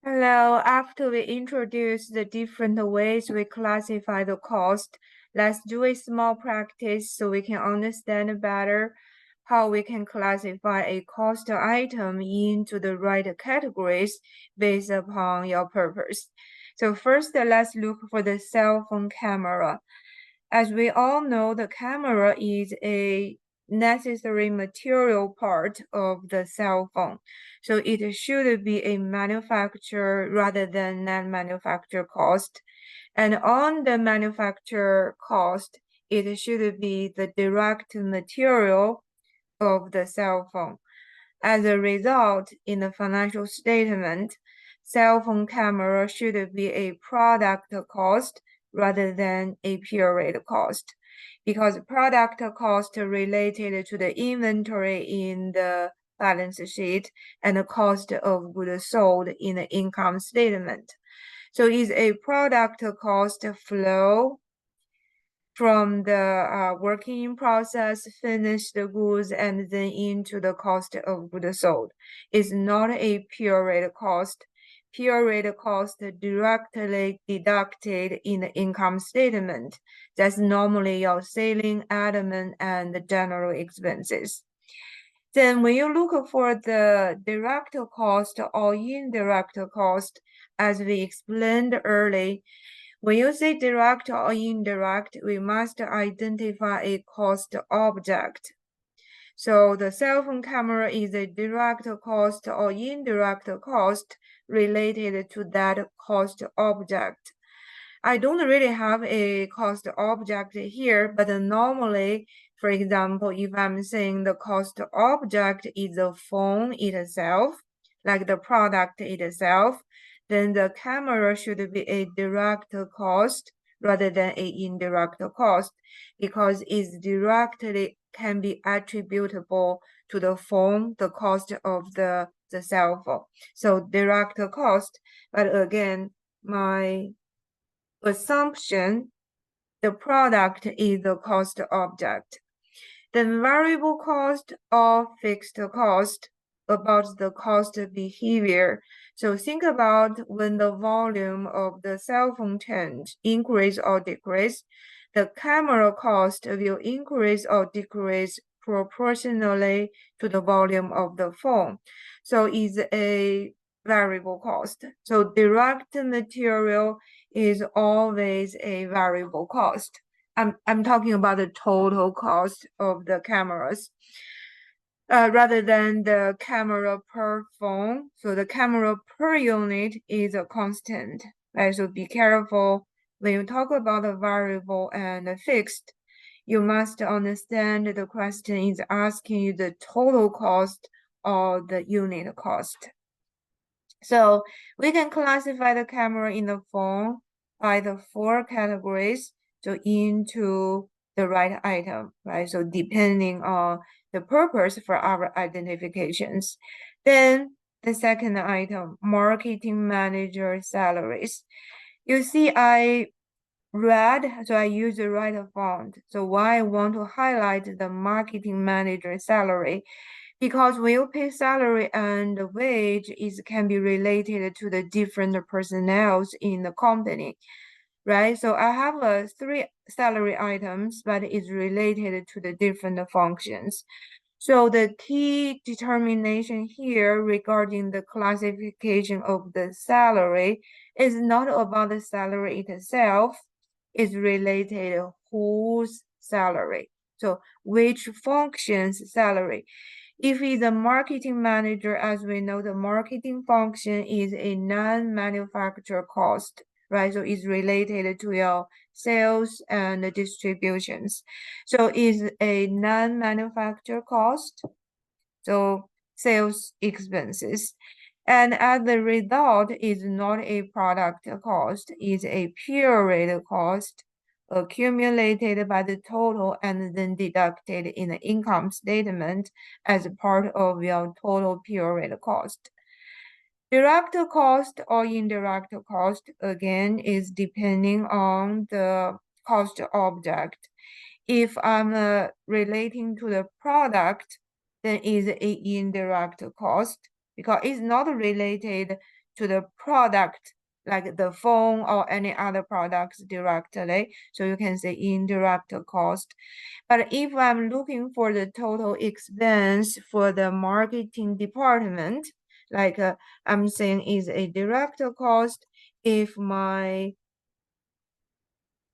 Hello, after we introduce the different ways we classify the cost, let's do a small practice so we can understand better how we can classify a cost item into the right categories based upon your purpose. So first, let's look for the cell phone camera. As we all know, the camera is a necessary material part of the cell phone. So it should be a manufacturer rather than non-manufacturer cost. And on the manufacturer cost, it should be the direct material of the cell phone. As a result, in the financial statement, cell phone camera should be a product cost rather than a period cost, because product cost related to the inventory in the balance sheet and the cost of goods sold in the income statement. So is a product cost flow from the working process, finished goods, and then into the cost of goods sold. It's not a period cost. Period cost directly deducted in the income statement. That's normally your selling, admin, and general expenses. Then when you look for the direct cost or indirect cost, as we explained earlier, when you say direct or indirect, we must identify a cost object. So the cell phone camera is a direct cost or indirect cost related to that cost object. I don't really have a cost object here, but normally, for example, if I'm saying the cost object is the phone itself, like the product itself, then the camera should be a direct cost rather than a indirect cost, because it directly can be attributable to the phone, the cost of the cell phone. So direct cost, but again, my assumption, the product is the cost object. Then variable cost or fixed cost, about the cost behavior. So think about when the volume of the cell phone change, increase or decrease, the camera cost will increase or decrease proportionally to the volume of the phone. So it's a variable cost. So direct material is always a variable cost. I'm talking about the total cost of the cameras, rather than the camera per phone. So the camera per unit is a constant, right? So be careful when you talk about the variable and the fixed. You must understand the question is asking you the total cost or the unit cost. So we can classify the camera in the phone by the four categories, so into the right item, right? So depending on the purpose for our identifications. Then the second item, marketing manager salaries. You see, I read, so I use the right font. So why I want to highlight the marketing manager salary, because when you pay salary and wage, it can be related to the different personnel in the company, right? So I have three salary items, but it's related to the different functions. So the key determination here regarding the classification of the salary is not about the salary itself, it's related whose salary. So which function's salary. If he's a marketing manager, as we know, the marketing function is a non-manufacturer cost, right? So it's related to your sales and distributions. So it's a non-manufacturer cost, so sales expenses. And as the result is not a product cost, it's a period cost accumulated by the total and then deducted in the income statement as part of your total period cost. Direct cost or indirect cost, again, is depending on the cost object. If I'm relating to the product, then it's an indirect cost because it's not related to the product, like the phone or any other products directly. So you can say indirect cost. But if I'm looking for the total expense for the marketing department, like I'm saying is a direct cost if my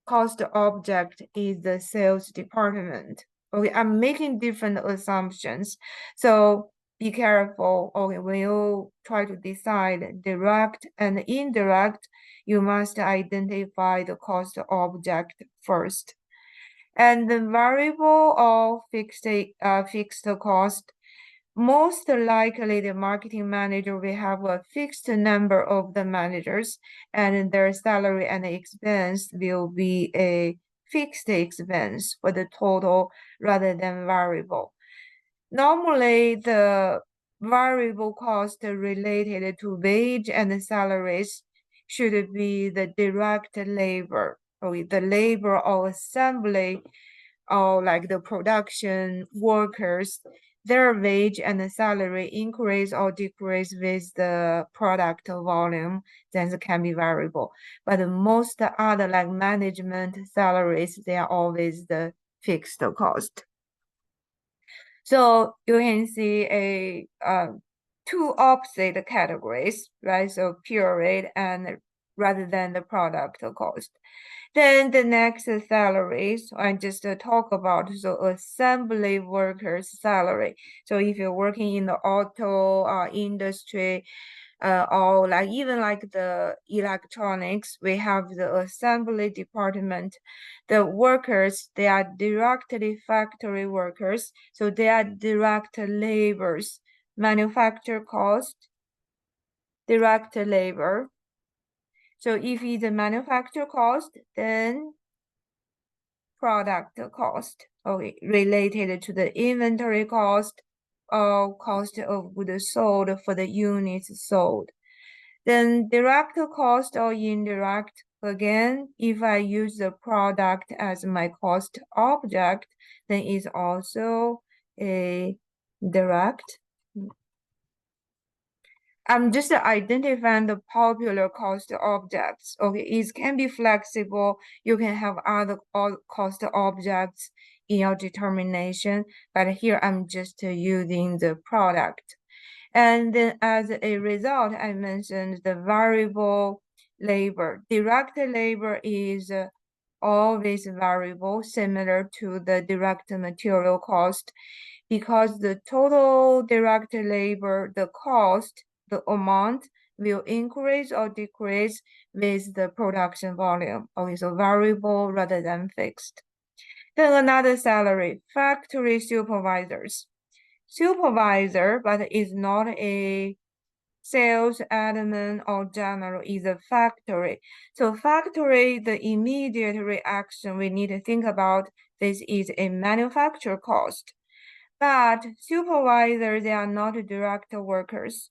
cost object is the sales department. Okay, I'm making different assumptions. So be careful. Okay, when you try to decide direct and indirect, you must identify the cost object first. And the variable or fixed cost, most likely the marketing manager will have a fixed number of the managers and their salary and expense will be a fixed expense for the total rather than variable. Normally, the variable cost related to wage and salaries should be the direct labor, or the labor or assembly, or like the production workers, their wage and salary increase or decrease with the product volume, then it can be variable. But most other like management salaries, they are always the fixed cost. So you can see a two opposite categories, right? So period and rather than the product cost. Then the next salaries, I just talk about so assembly workers salary. So if you're working in the auto industry, or like even like the electronics, we have the assembly department. The workers, they are directly factory workers, so they are direct labors. Manufacture cost, direct labor. So if it's a manufacture cost, then product cost, okay, related to the inventory cost or cost of goods sold for the units sold. Then direct cost or indirect, again, if I use the product as my cost object, then it's also a direct. I'm just identifying the popular cost objects. Okay, it can be flexible. You can have other cost objects in your determination, but here I'm just using the product. And then as a result, I mentioned the variable labor. Direct labor is always variable, similar to the direct material cost, because the total direct labor, the cost, the amount will increase or decrease with the production volume. Okay, so variable rather than fixed. Then another salary, factory supervisors. Supervisor, but is not a sales admin or general, is a factory. So factory, the immediate reaction we need to think about, this is a manufacture cost. But supervisors, they are not direct workers.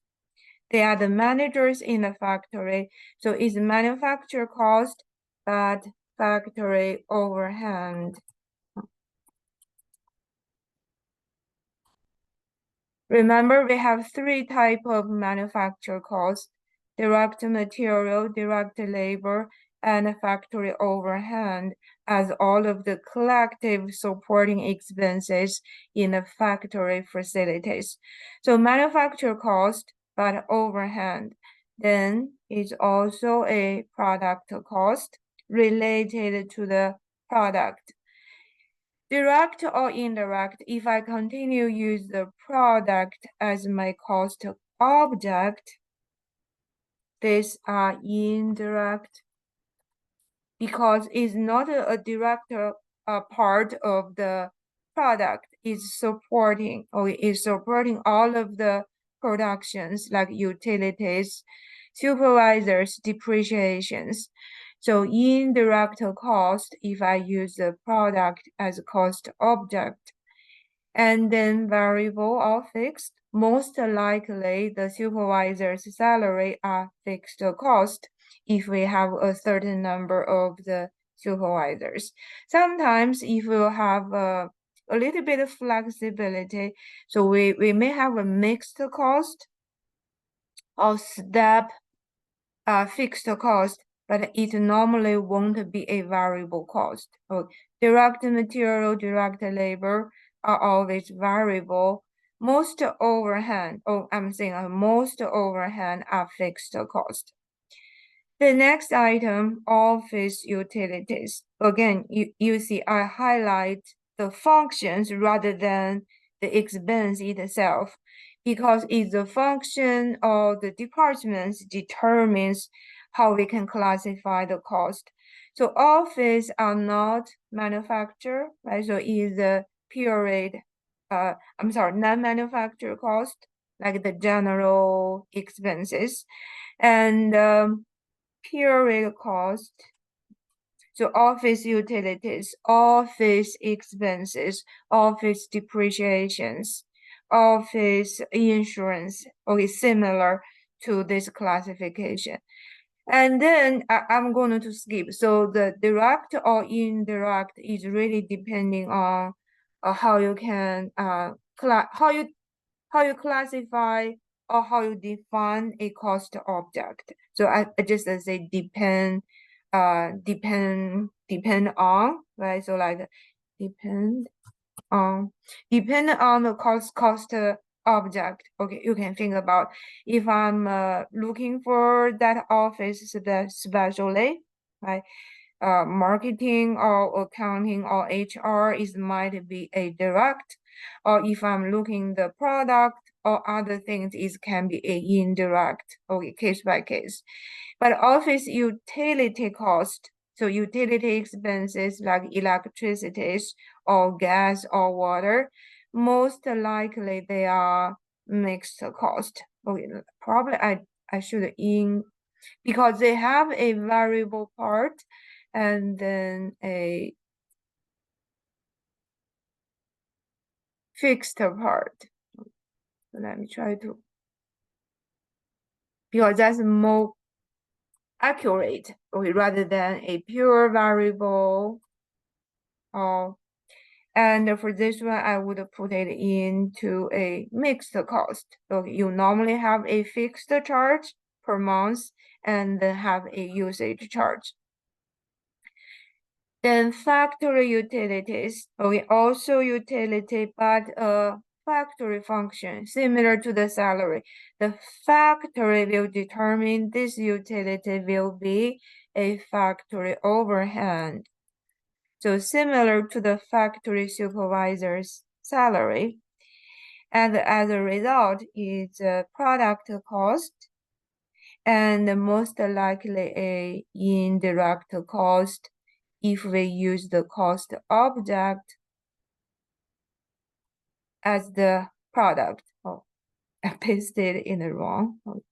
They are the managers in the factory. So it's manufacture cost, but factory overhead. Remember, we have three types of manufacture cost: direct material, direct labor, and factory overhead as all of the collective supporting expenses in the factory facilities. So manufacture cost, but overhead. Then it's also a product cost related to the product. Direct or indirect, if I continue use the product as my cost object, these are indirect because it's not a direct part of the product. It's supporting or is supporting all of the productions like utilities, supervisors, depreciations. So indirect cost, if I use the product as a cost object, and then variable or fixed, most likely the supervisor's salary are fixed cost if we have a certain number of the supervisors. Sometimes if we have a little bit of flexibility, so we may have a mixed cost or step fixed cost, but it normally won't be a variable cost. So direct material, direct labor are always variable. Most overhead, most overhead are fixed cost. The next item, office utilities. Again, you see I highlight the functions rather than the expense itself, because it's the function of the departments determines how we can classify the cost. So office are not manufacturer, right? So is the period, non-manufacturer cost, like the general expenses. And period cost, so office utilities, office expenses, office depreciations, office insurance, okay, similar to this classification. And then I'm going to skip. So the direct or indirect is really depending on how you can how you classify or how you define a cost object. So I just say depend on, right? So like depend on the cost object. Okay, you can think about if I'm looking for that office specially, right? Marketing or accounting or HR is might be a direct, or if I'm looking the product or other things, it can be a indirect, okay, case by case. But office utility cost, so utility expenses like electricity or gas or water, most likely they are mixed cost. Okay, probably I should because they have a variable part and then a fixed part. Let me try to, because that's more accurate, okay, rather than a pure variable. And for this one, I would put it into a mixed cost. So you normally have a fixed charge per month and then have a usage charge. Then factory utilities, okay, also utility, but a factory function similar to the salary. The factory will determine this utility will be a factory overhead. So similar to the factory supervisor's salary. And as a result, it's a product cost and most likely a indirect cost if we use the cost object as the product. Oh, I pasted in the wrong. Oh,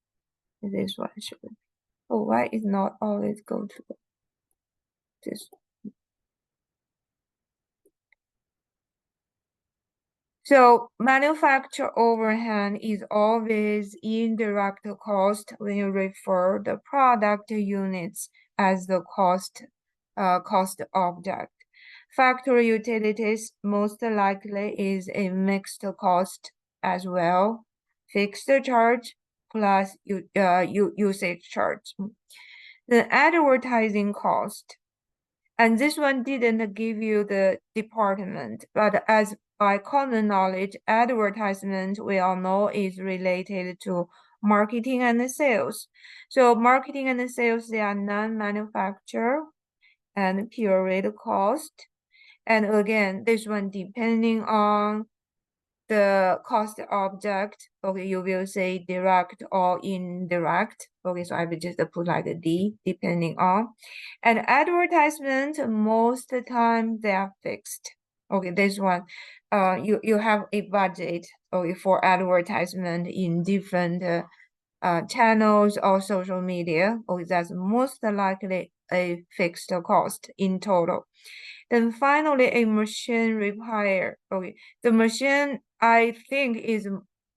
this one should be. Oh, why is not always go to this? So manufacture overhead is always indirect cost when you refer the product units as the cost object. Factory utilities most likely is a mixed cost as well, fixed charge plus usage charge. The advertising cost, and this one didn't give you the department, but as by common knowledge, advertisement we all know is related to marketing and sales. So marketing and sales, they are non-manufacturer and period cost. And again, this one depending on the cost object, okay, you will say direct or indirect. Okay, so I will just put like a D depending on. And advertisement, most of the time they are fixed. Okay, this one, you have a budget, okay, for advertisement in different channels or social media. Okay, that's most likely a fixed cost in total. Then finally, a machine repair. Okay, the machine I think is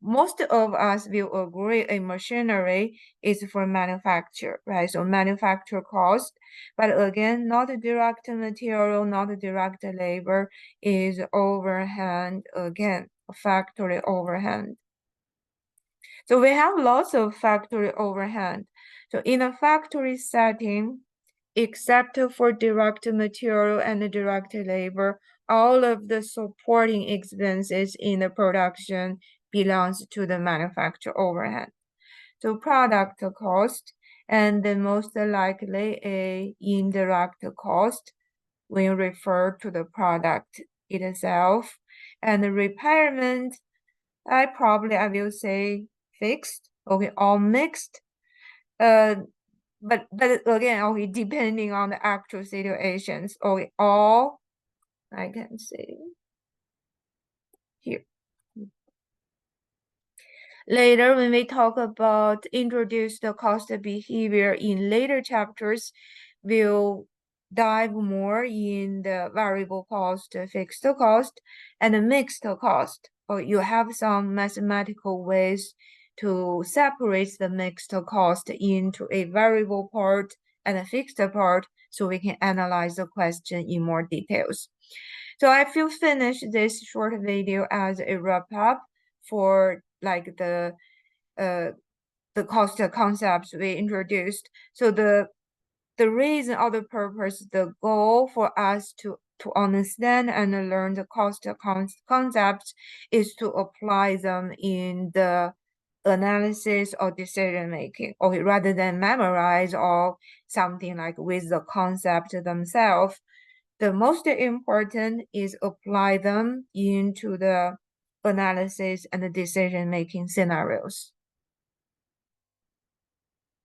most of us will agree a machinery is for manufacture, right? So manufacture cost, but again, not direct material, not direct labor, is overhead again, factory overhead. So we have lots of factory overhead. So in a factory setting, except for direct material and direct labor, all of the supporting expenses in the production belongs to the manufacturer overhead. So product cost, and the most likely a indirect cost when referred to the product itself. And the repairment, I will say fixed, okay, all mixed. But again, okay, depending on the actual situations, okay, all I can say here. Later, when we talk about introduce the cost behavior in later chapters, we'll dive more in the variable cost, fixed cost, and the mixed cost. Or you have some mathematical ways to separate the mixed cost into a variable part and a fixed part, so we can analyze the question in more details. So I feel finish this short video as a wrap up for like the cost concepts we introduced. So the reason or the purpose, the goal for us to understand and learn the cost concepts is to apply them in the analysis or decision making, or rather than memorize or something like with the concept themselves. The most important is apply them into the analysis and the decision making scenarios.